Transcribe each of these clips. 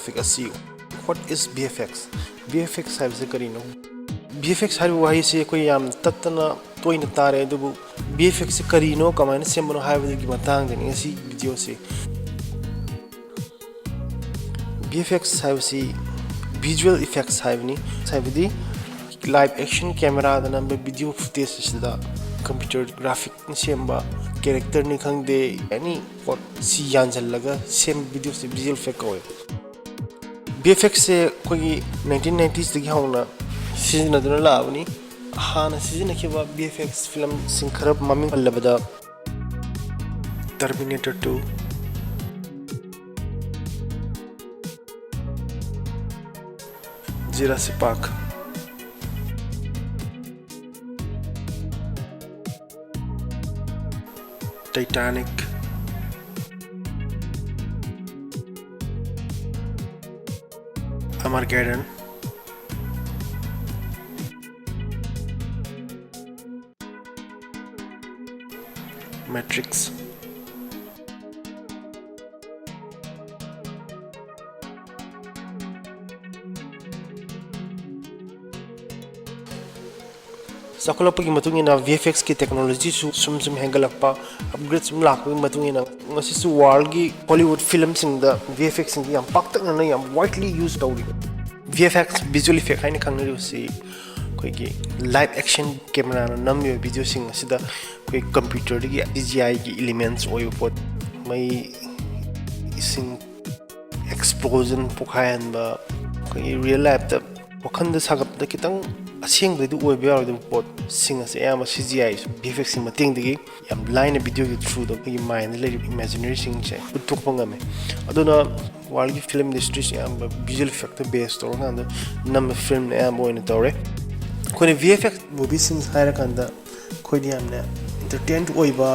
topic asi. What is VFX? VFX है karino. VFX है वही से कोई याम तत्तना तो इन तारे दुबु VFX karino कमाने से मनो है वो की मतंग देनी ऐसी वीडियो से. VFX है उसी visual effects है बनी है बदी live action camera दा नंबर video footage से दा computer graphic semba character ni khangde any what si yanjal laga same video se visual effect hoy VFX se koi 1990s dagi hauna season aduna laawni hana season khiba VFX film sing kharab mami labada Terminator 2 Jurassic Park Titanic Armageddon Matrix Sakula pagi matungina VFX ki technology sum hengalakpa upgrade sum lakpa matungina ngasi su world gi Hollywood films in the VFX in yam paktak na yam widely used tawri VFX visual effect haina khangri si koi gi live action camera na namyo video sing asida koi computer gi CGI gi elements oyo pot mai sing explosion pokhayan ba koi real life da wakhanda sagap da kitang asing du oi bya du pot sing as am CGI VFX in mating digi yam line video gi through the mind le imaginary sing che utuk pangame aduna world gi film industry am visual effect based on and nam film am oin tore kone VFX movie sing haira kanda koi di amne entertain oi ba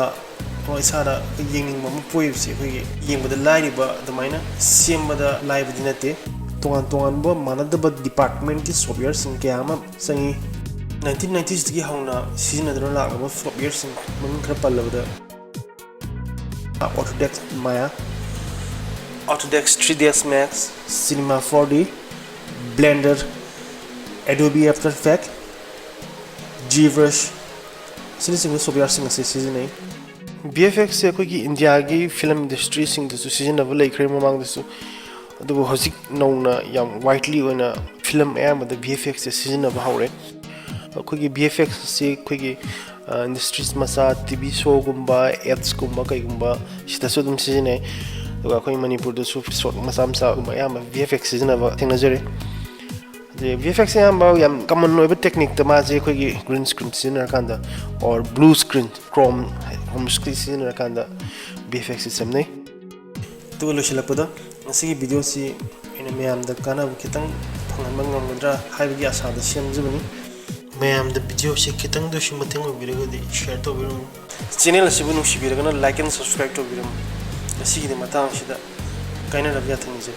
oi sara yinging mama poi se koi ying ba line ba the maina sim ba live dinate tongan bo manadaba department ki software sing ke ama sangi 1990s ki hauna season adra la ba software sing mun khra pallabada Autodesk Maya Autodesk 3ds Max Cinema 4D Blender Adobe After Effects GBrush sing software sing season ai VFX se ko ki India gi film industry sing the season of like mamang the adubu hojik nona yam widely oina film am the VFX season of haure kogi VFX se kogi industries masa TV show gumba ads gumba kai gumba sita so dum season ai aduga koi Manipur da so short masa gumba yam VFX season of technology the VFX yam common no technique ta ma je kogi green screen season kanda or blue screen chrome home screen season kanda VFX system nei to lo shilapda Nasi video si ina mayam da kana kitang phangan ngamdra haibagi asada semjabani mayam da video si kitang do shi mateng obiraga di share to birum channel si bunu shi biraga na like and subscribe to birum nasi gi matang shi da kaina rabya thangje